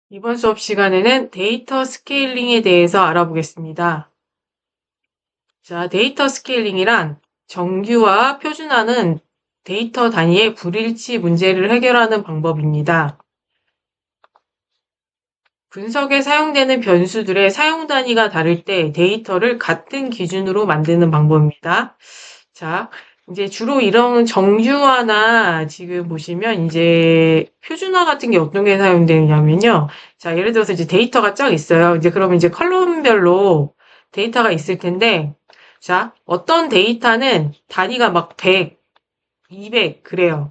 이번 수업 시간에는 데이터 스케일링에 대해서 알아보겠습니다. 자, 데이터 스케일링이란 정규와 표준화는 데이터 단위의 불일치 문제를 해결하는 방법입니다. 분석에 사용되는 변수들의 사용 단위가 다를 때 데이터를 같은 기준으로 만드는 방법입니다. 자, 이제 주로 이런 정규화나 지금 보시면 이제 표준화 같은 게 어떤 게 사용되냐면요. 자, 예를 들어서 이제 데이터가 쫙 있어요. 이제 그러면 이제 컬럼별로 데이터가 있을 텐데, 자, 어떤 데이터는 단위가 막 100, 200 그래요.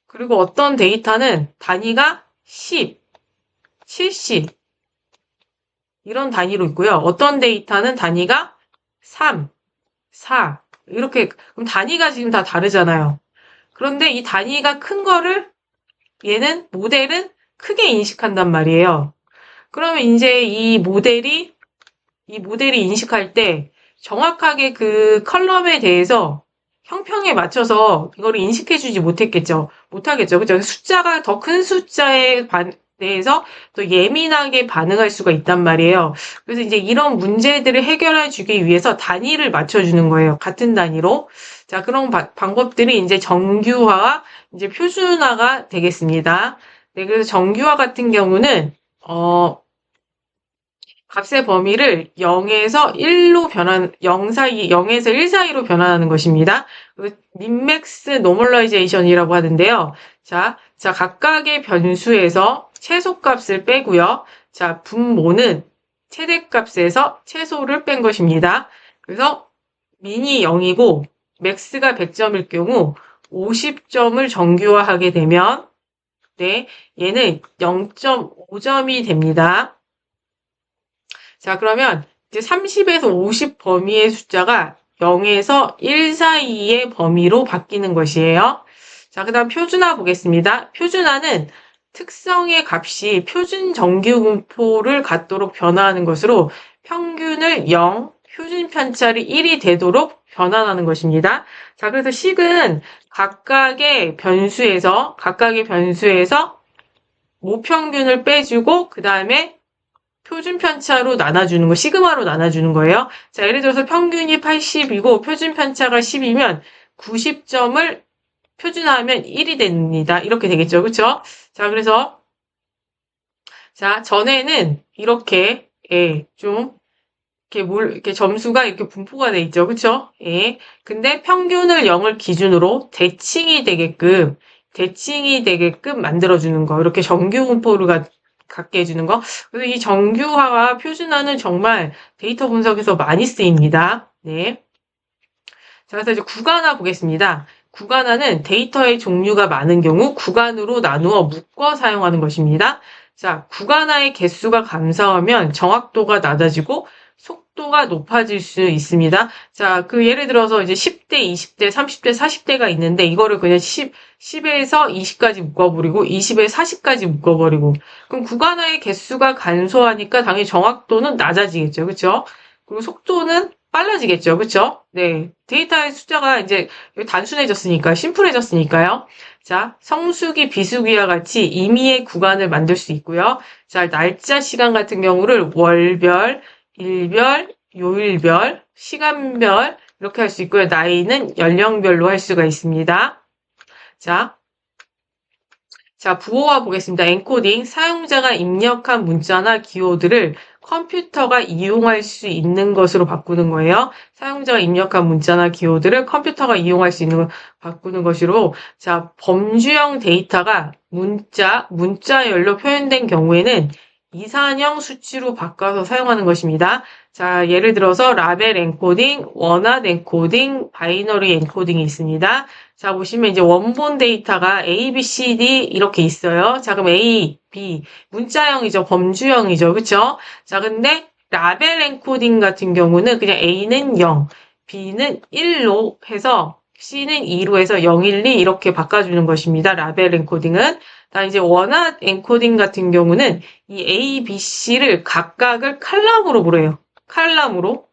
그리고 어떤 데이터는 단위가 10, 70 이런 단위로 있고요. 어떤 데이터는 단위가 3, 4 이렇게 그럼 단위가 지금 다 다르잖아요. 그런데 이 단위가 큰 거를 얘는 모델은 크게 인식한단 말이에요. 그러면 이제 이 모델이 인식할 때 정확하게 그 컬럼에 대해서 형평에 맞춰서 이거를 인식해주지 못했겠죠. 못하겠죠. 그죠? 숫자가 더 큰 숫자에 대해서 또 예민하게 반응할 수가 있단 말이에요. 그래서 이제 이런 문제들을 해결해 주기 위해서 단위를 맞춰주는 거예요. 같은 단위로. 자, 그런 방법들이 이제 정규화와 이제 표준화가 되겠습니다. 네, 그래서 정규화 같은 경우는, 값의 범위를 0에서 1로 0에서 1 사이로 변환하는 것입니다. 민맥스 노멀라이제이션이라고 하는데요. 자, 각각의 변수에서 최소값을 빼고요. 자, 분모는 최대값에서 최소를 뺀 것입니다. 그래서 민이 0이고 맥스가 100점일 경우 50점을 정규화하게 되면 네, 얘는 0.5점이 됩니다. 자, 그러면 이제 30에서 50 범위의 숫자가 0에서 1 사이의 범위로 바뀌는 것이에요. 자, 그 다음 표준화 보겠습니다. 표준화는 특성의 값이 표준 정규분포를 갖도록 변화하는 것으로 평균을 0, 표준 편차를 1이 되도록 변환하는 것입니다. 자, 그래서 식은 각각의 변수에서 모평균을 빼주고 그 다음에 표준 편차로 나눠주는 거, 시그마로 나눠주는 거예요. 자, 예를 들어서 평균이 80이고 표준 편차가 10이면 90점을 표준화하면 1이 됩니다. 이렇게 되겠죠. 그쵸? 자, 그래서, 자, 전에는 이렇게, 예, 좀, 이렇게 점수가 이렇게 분포가 돼 있죠. 그쵸? 예. 근데 평균을 0을 기준으로 대칭이 되게끔 만들어주는 거. 이렇게 정규 분포를 갖게 해주는 거. 그래서 이 정규화와 표준화는 정말 데이터 분석에서 많이 쓰입니다. 네. 자, 그래서 이제 구간화 보겠습니다. 구간화는 데이터의 종류가 많은 경우 구간으로 나누어 묶어 사용하는 것입니다. 자, 구간화의 개수가 감소하면 정확도가 낮아지고 속도가 높아질 수 있습니다. 자, 예를 들어서 이제 10대, 20대, 30대, 40대가 있는데 이거를 그냥 10에서 20까지 묶어버리고 20에서 40까지 묶어버리고 그럼 구간화의 개수가 감소하니까 당연히 정확도는 낮아지겠죠. 그렇죠? 그리고 속도는 빨라지겠죠. 그렇죠? 네. 데이터의 숫자가 이제 심플해졌으니까요. 자, 성수기, 비수기와 같이 임의의 구간을 만들 수 있고요. 자, 날짜, 시간 같은 경우를 월별, 일별, 요일별, 시간별 이렇게 할 수 있고요. 나이는 연령별로 할 수가 있습니다. 자, 부호화 보겠습니다. 엔코딩, 사용자가 입력한 문자나 기호들을 컴퓨터가 이용할 수 있는 것으로 바꾸는 거예요. 사용자가 입력한 문자나 기호들을 컴퓨터가 이용할 수 있는 걸 바꾸는 것으로, 자, 범주형 데이터가 문자열로 표현된 경우에는 이산형 수치로 바꿔서 사용하는 것입니다. 자, 예를 들어서 라벨 엔코딩, 원화 엔코딩, 바이너리 엔코딩이 있습니다. 자, 보시면 이제 원본 데이터가 A, B, C, D 이렇게 있어요. 자, 그럼 A, B, 문자형이죠. 범주형이죠. 그쵸? 자, 근데 라벨 엔코딩 같은 경우는 그냥 A는 0, B는 1로 해서 C는 2로 해서 0, 1, 2 이렇게 바꿔주는 것입니다. 라벨 엔코딩은. 다음 이제 원화 엔코딩 같은 경우는 이 A, B, C를 각각을 칼럼으로 보래요. 칼럼으로.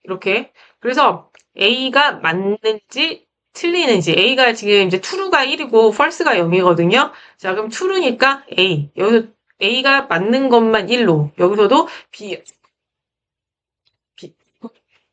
이렇게. 그래서 A가 맞는지 틀리는지 A가 지금 이제 true가 1이고 false가 0이거든요. 자, 그럼 true니까 A. 여기서 A가 맞는 것만 1로, 여기서도 B,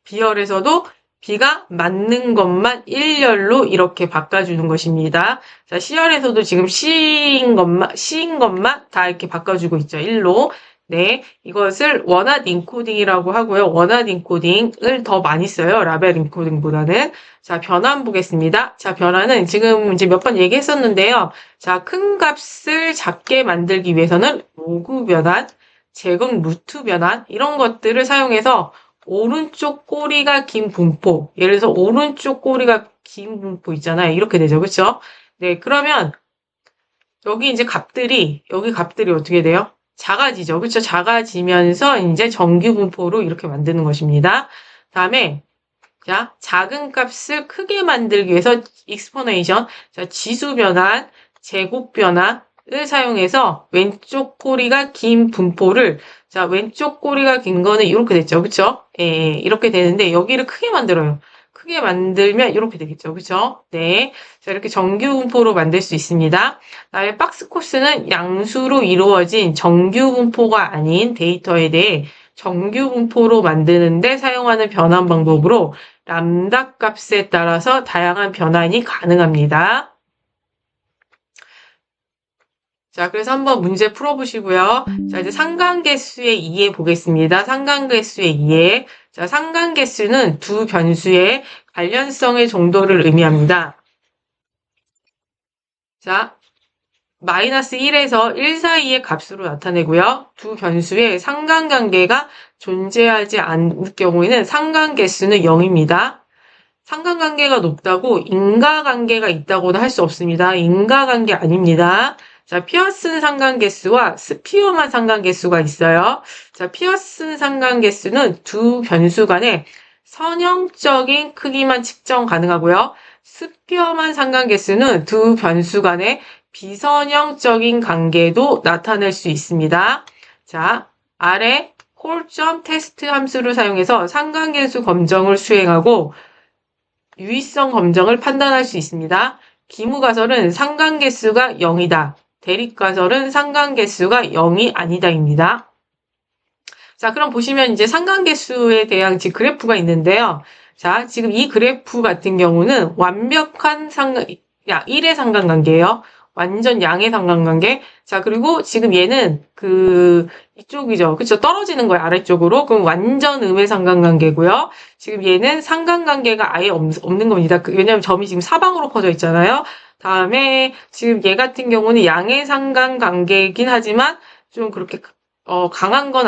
B열에서도 B가 맞는 것만 1열로 이렇게 바꿔주는 것입니다. 자, C열에서도 지금 C인 것만 다 이렇게 바꿔주고 있죠. 1로. 네, 이것을 원핫 인코딩이라고 하고요. 원핫 인코딩을 더 많이 써요. 라벨 인코딩보다는. 자, 변환 보겠습니다. 자, 변환은 지금 이제 몇 번 얘기했었는데요. 자, 큰 값을 작게 만들기 위해서는 로그 변환, 제곱 루트 변환, 이런 것들을 사용해서 오른쪽 꼬리가 긴 분포. 예를 들어서 오른쪽 꼬리가 긴 분포 있잖아요. 이렇게 되죠. 그쵸? 네, 그러면 여기 값들이 어떻게 돼요? 작아지죠. 그쵸? 작아지면서 이제 정규 분포로 이렇게 만드는 것입니다. 다음에, 자, 작은 값을 크게 만들기 위해서 익스포네이션, 자, 지수 변환, 제곱 변환을 사용해서 왼쪽 꼬리가 긴 분포를, 자, 왼쪽 꼬리가 긴 거는 이렇게 됐죠. 그쵸? 예, 이렇게 되는데 여기를 크게 만들어요. 크게 만들면 이렇게 되겠죠. 그쵸? 네. 자, 이렇게 정규 분포로 만들 수 있습니다. 그다음에 박스 코스는 양수로 이루어진 정규 분포가 아닌 데이터에 대해 정규 분포로 만드는데 사용하는 변환 방법으로 람다 값에 따라서 다양한 변환이 가능합니다. 자, 그래서 한번 문제 풀어보시고요. 자, 이제 상관계수의 이해 보겠습니다. 상관계수의 이해. 자, 상관계수는 두 변수의 관련성의 정도를 의미합니다. 자, 마이너스 1에서 1 사이의 값으로 나타내고요. 두 변수의 상관관계가 존재하지 않을 경우에는 상관계수는 0입니다. 상관관계가 높다고 인과관계가 있다고는 할 수 없습니다. 인과관계 아닙니다. 자, 피어슨 상관계수와 스피어만 상관계수가 있어요. 자, 피어슨 상관계수는 두 변수 간의 선형적인 크기만 측정 가능하고요. 스피어만 상관계수는 두 변수 간의 비선형적인 관계도 나타낼 수 있습니다. 자, 아래 콜점 테스트 함수를 사용해서 상관계수 검정을 수행하고 유의성 검정을 판단할 수 있습니다. 기무가설은 상관계수가 0이다. 대립가설은 상관계수가 0이 아니다입니다. 자, 그럼 보시면 이제 상관계수에 대한 지금 그래프가 있는데요. 자, 지금 이 그래프 같은 경우는 완벽한 1의 상관관계예요. 완전 양의 상관관계. 자, 그리고 지금 얘는 이쪽이죠. 그쵸? 떨어지는 거예요. 아래쪽으로. 그럼 완전 음의 상관관계고요. 지금 얘는 상관관계가 아예 없는 겁니다. 왜냐면 점이 지금 사방으로 퍼져 있잖아요. 다음에 지금 얘 같은 경우는 양의 상관관계이긴 하지만 좀 그렇게, 강한 건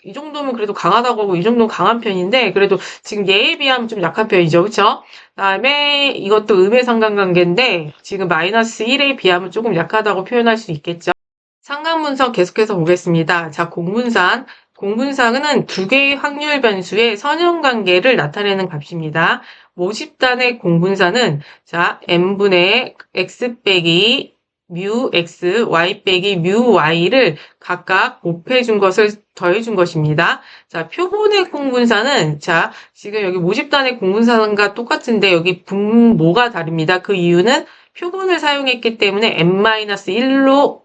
이 정도면 그래도 강하다고 하고 이 정도는 강한 편인데 그래도 지금 얘에 비하면 좀 약한 편이죠. 그쵸? 그다음에 이것도 음의 상관관계인데 지금 마이너스 1에 비하면 조금 약하다고 표현할 수 있겠죠. 상관분석 계속해서 보겠습니다. 자, 공분상은 두 개의 확률 변수의 선형관계를 나타내는 값입니다. 모집단의 공분사는 자, n분의 x 빼기 뮤 x, y 빼기 뮤 y를 각각 곱해준 것을 더해준 것입니다. 자, 표본의 공분사는 자, 지금 여기 모집단의 공분사과 똑같은데 여기 분모가 다릅니다. 그 이유는 표본을 사용했기 때문에 n-1로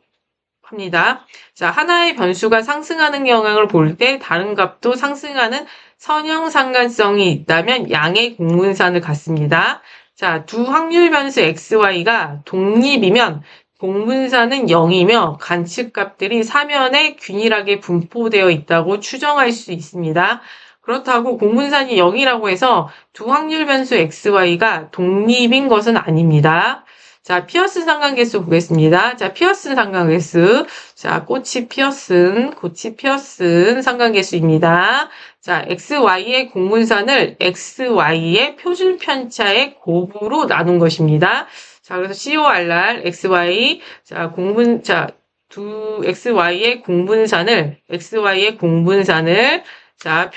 합니다. 자, 하나의 변수가 상승하는 영향을 볼 때 다른 값도 상승하는 선형 상관성이 있다면 양의 공분산을 갖습니다. 자, 두 확률 변수 x, y가 독립이면 공분산은 0이며 관측값들이 사면에 균일하게 분포되어 있다고 추정할 수 있습니다. 그렇다고 공분산이 0이라고 해서 두 확률 변수 x, y가 독립인 것은 아닙니다. 자, 피어슨 상관계수 보겠습니다. 자, 피어슨 상관계수. 자, 꽃이 피어슨 상관계수입니다. 자, XY의 공분산을 XY의 표준 편차의 곱으로 나눈 것입니다. 자, 그래서 CORR, XY, 두 XY의 공분산을, 자,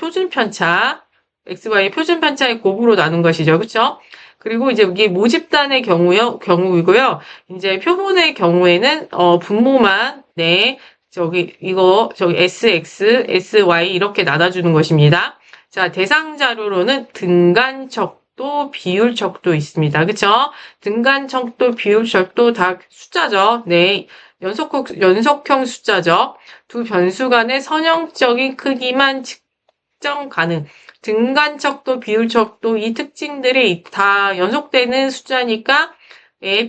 XY의 표준 편차의 곱으로 나눈 것이죠. 그쵸? 그리고 이제 여기 모집단의 경우이고요. 이제 표본의 경우에는, 분모만, 네, SX, SY 이렇게 나눠주는 것입니다. 자, 대상 자료로는 등간척도, 비율척도 있습니다. 그쵸? 등간척도, 비율척도 다 숫자죠. 네. 연속형 숫자죠. 두 변수 간의 선형적인 크기만 측정 가능. 등간척도, 비율척도 이 특징들이 다 연속되는 숫자니까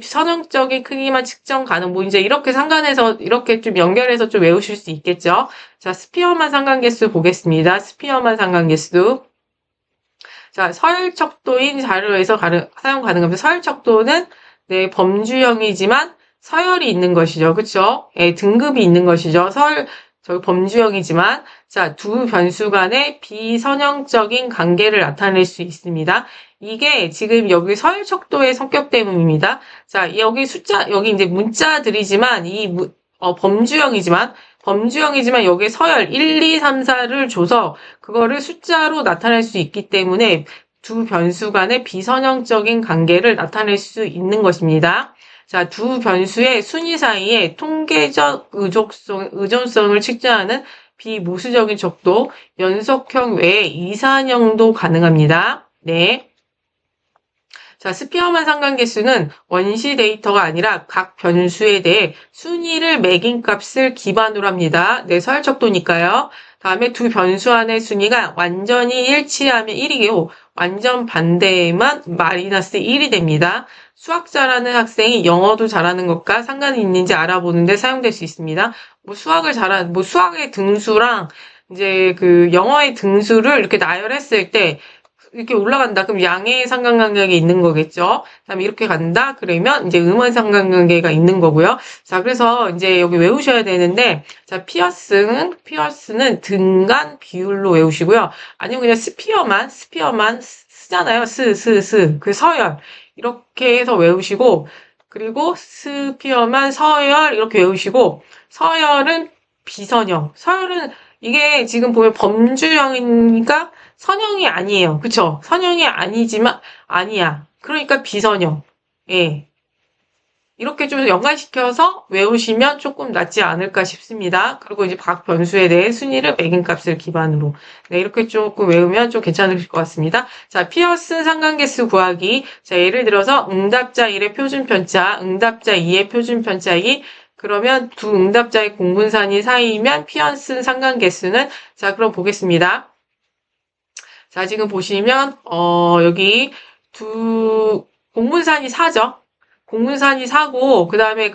선형적인 크기만 측정 가능. 뭐 이제 이렇게 상관해서 이렇게 좀 연결해서 좀 외우실 수 있겠죠. 자, 스피어만 상관계수 보겠습니다. 스피어만 상관계수. 자, 서열척도인 자료에서 사용 가능합니다. 서열척도는 네, 범주형이지만 서열이 있는 것이죠. 그쵸? 예, 등급이 있는 것이죠. 범주형이지만, 자, 두 변수 간의 비선형적인 관계를 나타낼 수 있습니다. 이게 지금 여기 서열척도의 성격 때문입니다. 자, 여기 이제 문자들이지만, 범주형이지만 여기에 서열 1, 2, 3, 4를 줘서 그거를 숫자로 나타낼 수 있기 때문에 두 변수 간의 비선형적인 관계를 나타낼 수 있는 것입니다. 자, 두 변수의 순위 사이에 통계적 의존성을 측정하는 비모수적인 척도, 연속형 외에 이산형도 가능합니다. 네. 자, 스피어만 상관계수는 원시 데이터가 아니라 각 변수에 대해 순위를 매긴 값을 기반으로 합니다. 네, 서열척도니까요. 다음에 두 변수 안의 순위가 완전히 일치하면 1이고 완전 반대에만 마이너스 1이 됩니다. 수학 잘하는 학생이 영어도 잘하는 것과 상관이 있는지 알아보는데 사용될 수 있습니다. 수학의 등수랑 이제 영어의 등수를 이렇게 나열했을 때 이렇게 올라간다. 그럼 양의 상관관계가 있는 거겠죠. 그다음에 이렇게 간다. 그러면 이제 음의 상관관계가 있는 거고요. 자, 그래서 이제 여기 외우셔야 되는데, 자, 피어스는 등간 비율로 외우시고요. 아니면 그냥 스피어만 쓰잖아요. 그 서열. 이렇게 해서 외우시고, 그리고 스피어만 서열 이렇게 외우시고, 서열은 비선형. 서열은 이게 지금 보면 범주형이니까 선형이 아니에요. 그쵸? 선형이 아니지만, 아니야. 그러니까 비선형. 예. 이렇게 좀 연관시켜서 외우시면 조금 낫지 않을까 싶습니다. 그리고 이제 각 변수에 대해 순위를 매긴 값을 기반으로. 네, 이렇게 조금 외우면 좀 괜찮으실 것 같습니다. 자, 피어슨 상관계수 구하기. 자, 예를 들어서 응답자 1의 표준편차, 응답자 2의 표준편차 2, 그러면 두 응답자의 공분산이 사이면 피어슨 상관계수는, 자, 그럼 보겠습니다. 자, 지금 보시면, 여기 공분산이 4죠? 공분산이 4고, 그 다음에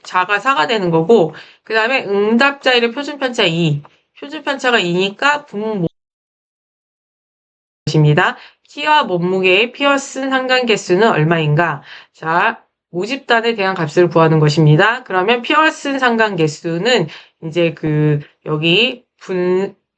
자가 4가 되는 거고, 그 다음에 응답자의 표준편차 2. 표준편차가 2니까 분모입니다. 키와 몸무게의 피어슨 상관계수는 얼마인가? 자, 모집단에 대한 값을 구하는 것입니다. 그러면 피어슨 상관계수는 이제 여기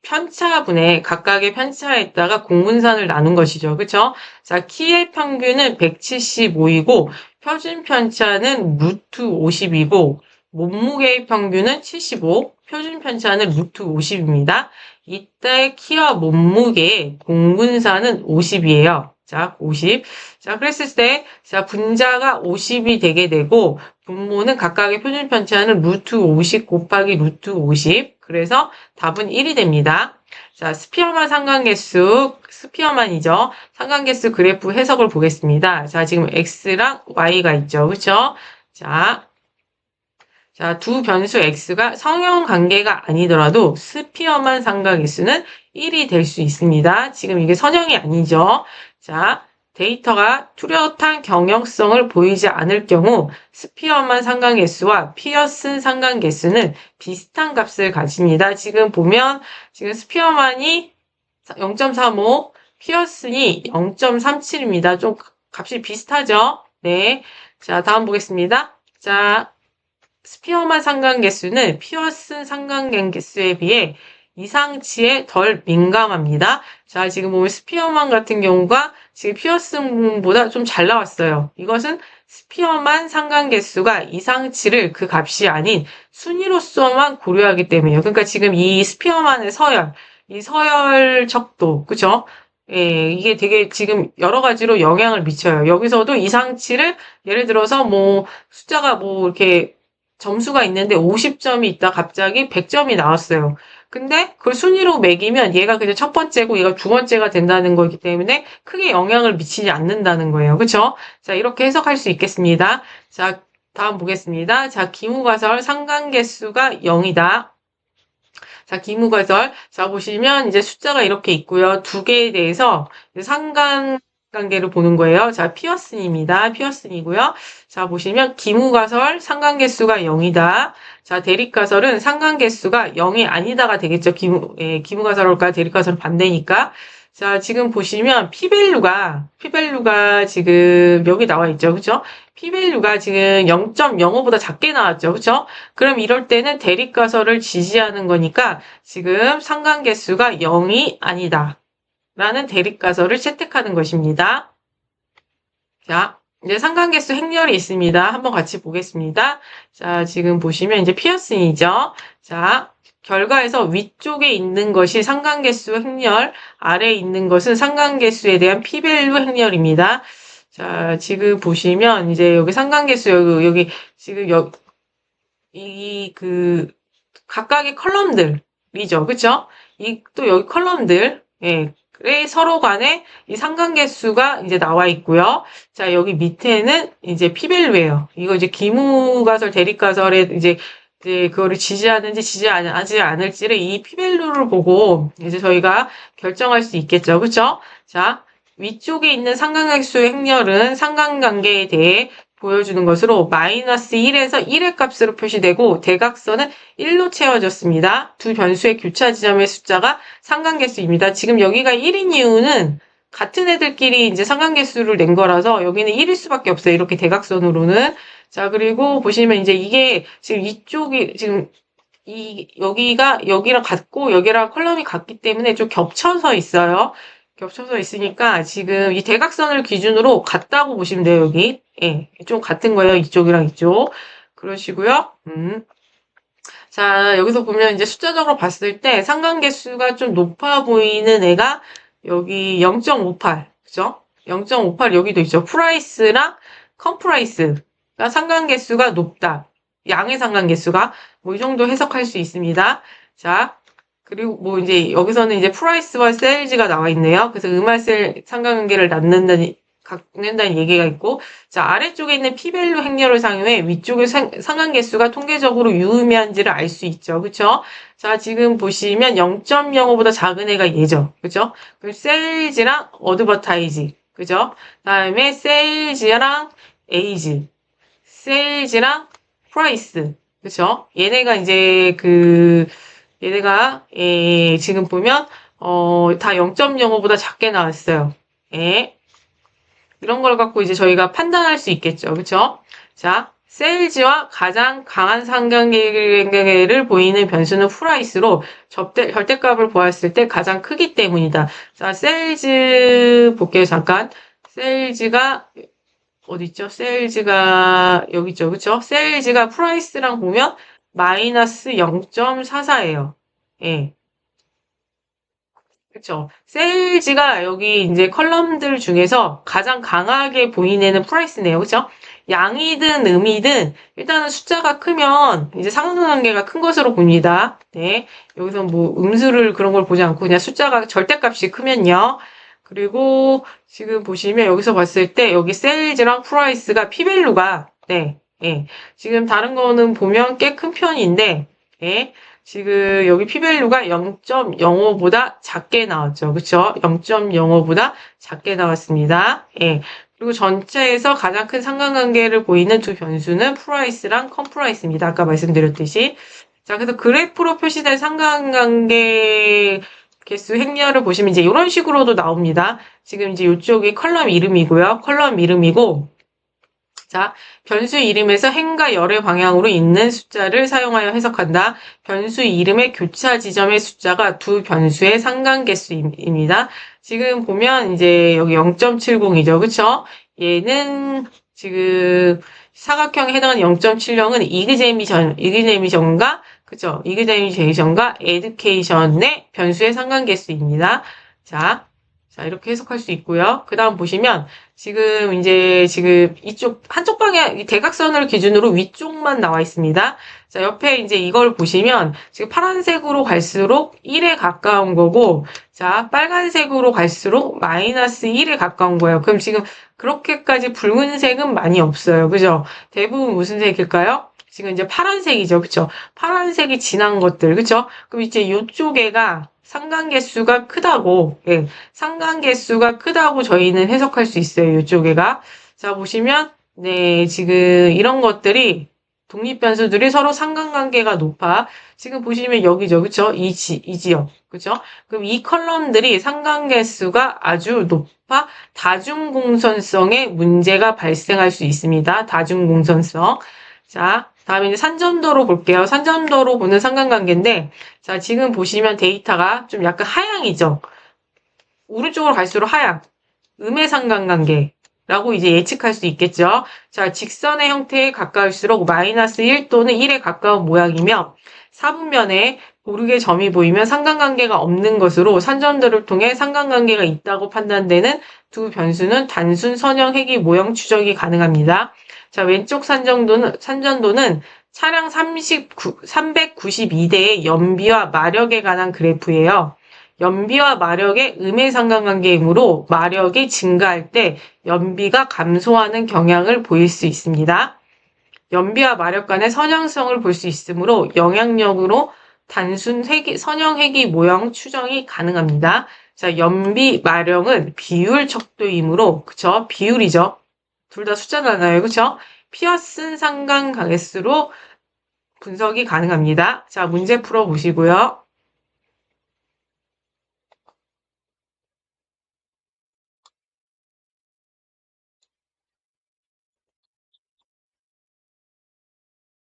편차분의 각각의 편차에다가 공분산을 나눈 것이죠. 그쵸? 자, 키의 평균은 175이고, 표준 편차는 루트 50이고, 몸무게의 평균은 75, 표준 편차는 루트 50입니다. 이때 키와 몸무게의 공분산은 50이에요. 자, 50. 자, 그랬을 때, 자, 분자가 50이 되게 되고, 분모는 각각의 표준 편차는 루트 50 곱하기 루트 50. 그래서 답은 1이 됩니다. 자, 스피어만이죠. 상관계수 그래프 해석을 보겠습니다. 자, 지금 X랑 Y가 있죠. 그쵸? 자, 두 변수 X가 성형 관계가 아니더라도 스피어만 상관계수는 1이 될 수 있습니다. 지금 이게 선형이 아니죠. 자, 데이터가 뚜렷한 경역성을 보이지 않을 경우 스피어만 상관계수와 피어슨 상관계수는 비슷한 값을 가집니다. 지금 보면 지금 스피어만이 0.35, 피어슨이 0.37입니다. 좀 값이 비슷하죠? 네. 자, 다음 보겠습니다. 자, 스피어만 상관계수는 피어슨 상관계수에 비해 이상치에 덜 민감합니다. 자, 지금 보면 스피어만 같은 경우가 지금 피어슨보다 좀 잘 나왔어요. 이것은 스피어만 상관계수가 이상치를 그 값이 아닌 순위로서만 고려하기 때문이에요. 그러니까 지금 이 스피어만의 이 서열 척도, 그죠? 예, 이게 되게 지금 여러 가지로 영향을 미쳐요. 여기서도 이상치를 예를 들어서 숫자가 이렇게 점수가 있는데 50점이 있다 갑자기 100점이 나왔어요. 근데 그걸 순위로 매기면 얘가 그냥 첫 번째고 얘가 두 번째가 된다는 거기 때문에 크게 영향을 미치지 않는다는 거예요. 그쵸? 자, 이렇게 해석할 수 있겠습니다. 자, 다음 보겠습니다. 자, 기무가설 상관계수가 0이다. 자, 기무가설. 자, 보시면 이제 숫자가 이렇게 있고요. 두 개에 대해서 상관관계를 보는 거예요. 자, 피어슨입니다. 피어슨이고요. 자, 보시면 기무가설 상관계수가 0이다. 자, 대립가설은 상관계수가 0이 아니다가 되겠죠. 기무가설과 대립가설은 반대니까. 자, 지금 보시면 피밸류가 지금 여기 나와 있죠. 그죠? 피밸류가 지금 0.05보다 작게 나왔죠. 그죠? 그럼 이럴 때는 대립가설을 지지하는 거니까 지금 상관계수가 0이 아니다. 라는 대립가설을 채택하는 것입니다. 자, 이제 상관계수 행렬이 있습니다. 한번 같이 보겠습니다. 자, 지금 보시면 이제 피어슨이죠. 자, 결과에서 위쪽에 있는 것이 상관계수 행렬, 아래에 있는 것은 상관계수에 대한 피밸류 행렬입니다. 자, 지금 보시면 이제 여기 상관계수 여기 지금 각각의 컬럼들이죠. 그쵸? 또 여기 컬럼들, 예, 서로 간에 이 상관계수가 이제 나와 있고요. 자, 여기 밑에는 이제 피밸류예요. 이거 이제 기무가설, 대립가설에 이제 그거를 지지하는지 지지하지 않을지를 이 피밸류를 보고 이제 저희가 결정할 수 있겠죠. 그쵸? 자, 위쪽에 있는 상관계수의 행렬은 상관관계에 대해 보여주는 것으로 마이너스 1에서 1의 값으로 표시되고 대각선은 1로 채워졌습니다. 두 변수의 교차 지점의 숫자가 상관계수입니다. 지금 여기가 1인 이유는 같은 애들끼리 이제 상관계수를 낸 거라서 여기는 1일 수밖에 없어요. 이렇게 대각선으로는. 자, 그리고 보시면 이제 이게 지금 이쪽이 지금 여기랑 같고 여기랑 컬럼이 같기 때문에 좀 겹쳐서 있어요. 겹쳐서 있으니까 지금 이 대각선을 기준으로 같다고 보시면 돼요, 여기. 예, 좀 같은 거예요, 이쪽이랑 이쪽. 그러시고요. 자, 여기서 보면 이제 숫자적으로 봤을 때 상관계수가 좀 높아 보이는 애가 여기 0.58, 그죠? 0.58 여기도 있죠. 프라이스랑 컴프라이스가 상관계수가 높다. 양의 상관계수가 뭐 이 정도 해석할 수 있습니다. 자, 그리고 뭐 이제 여기서는 이제 프라이스와 세일즈가 나와 있네요. 그래서 음할셀 상관관계를 갖는다는 얘기가 있고, 자, 아래쪽에 있는 피밸류 행렬을 사용해 위쪽의 상관계수가 통계적으로 유의미한지를 알 수 있죠. 그쵸? 자, 지금 보시면 0.05보다 작은 애가 얘죠. 그죠? 그리고 세일즈랑 어드버타이즈. 그죠? 다음에 세일즈랑 에이즈. 세일즈랑 프라이스. 그쵸? 얘네가 이제 얘네가 지금 보면 다 0.05보다 작게 나왔어요. 예. 이런 걸 갖고 이제 저희가 판단할 수 있겠죠. 그쵸? 자, 세일즈와 가장 강한 상관관계를 보이는 변수는 프라이스로 절대값을 보았을 때 가장 크기 때문이다. 자, 세일즈 볼게요. 잠깐. 세일즈가 어디 있죠? 세일즈가 여기 있죠. 그쵸? 세일즈가 프라이스랑 보면 마이너스 0.44예요. 예. 그쵸. 세일즈가 여기 이제 컬럼들 중에서 가장 강하게 보이는 애는 프라이스네요. 그쵸? 양이든 음이든 일단은 숫자가 크면 이제 상관관계가 큰 것으로 봅니다. 네. 여기서 뭐 음수를 그런 걸 보지 않고 그냥 숫자가 절대값이 크면요. 그리고 지금 보시면 여기서 봤을 때 여기 세일즈랑 프라이스가 피밸류가 네. 예. 지금 다른 거는 보면 꽤 큰 편인데 예. 지금 여기 피밸류가 0.05보다 작게 나왔죠. 그쵸? 0.05보다 작게 나왔습니다. 예. 그리고 전체에서 가장 큰 상관관계를 보이는 두 변수는 프라이스랑 컴프라이스입니다. 아까 말씀드렸듯이. 자, 그래서 그래프로 표시된 상관관계 개수 행렬을 보시면 이제 이런 식으로도 나옵니다. 지금 이제 이쪽이 컬럼 이름이고요. 컬럼 이름이고, 자, 변수 이름에서 행과 열의 방향으로 있는 숫자를 사용하여 해석한다. 변수 이름의 교차 지점의 숫자가 두 변수의 상관계수입니다. 지금 보면 이제 여기 0.70이죠. 그쵸? 얘는 지금 사각형에 해당하는 0.70은 이그제미션과 그쵸? 이그제미션과 에듀케이션의 변수의 상관계수입니다. 자, 자, 이렇게 해석할 수 있고요. 그 다음 보시면, 지금 이쪽, 한쪽 방향, 이 대각선을 기준으로 위쪽만 나와 있습니다. 자, 옆에 이제 이걸 보시면, 지금 파란색으로 갈수록 1에 가까운 거고, 자, 빨간색으로 갈수록 마이너스 1에 가까운 거예요. 그럼 지금 그렇게까지 붉은색은 많이 없어요. 그죠? 대부분 무슨 색일까요? 지금 이제 파란색이죠. 그쵸? 파란색이 진한 것들. 그쵸? 그럼 이제 요쪽에가 상관계수가 크다고, 예, 상관계수가 크다고 저희는 해석할 수 있어요. 이쪽에가. 자, 보시면, 네, 지금 이런 것들이 독립변수들이 서로 상관관계가 높아. 지금 보시면 여기죠. 그쵸? 이 지역. 그쵸? 그럼 이 컬럼들이 상관계수가 아주 높아 다중공선성의 문제가 발생할 수 있습니다. 다중공선성. 자, 다음에 이제 산점도로 볼게요. 산점도로 보는 상관관계인데, 자, 지금 보시면 데이터가 좀 약간 하향이죠. 오른쪽으로 갈수록 하향. 음의 상관관계라고 이제 예측할 수 있겠죠. 자, 직선의 형태에 가까울수록 마이너스 1 또는 1에 가까운 모양이며, 사분면에 고르게 점이 보이면 상관관계가 없는 것으로 산점도를 통해 상관관계가 있다고 판단되는 두 변수는 단순 선형 회귀 모형 추적이 가능합니다. 자, 왼쪽 산전도는 차량 392대의 연비와 마력에 관한 그래프예요. 연비와 마력의 음의 상관관계이므로 마력이 증가할 때 연비가 감소하는 경향을 보일 수 있습니다. 연비와 마력 간의 선형성을 볼 수 있으므로 영향력으로 단순 선형 회귀 모형 추정이 가능합니다. 자, 연비, 마력은 비율 척도이므로, 그쵸? 비율이죠. 둘 다 숫자잖아요. 그쵸? 피어슨 상관계수로 분석이 가능합니다. 자, 문제 풀어보시고요.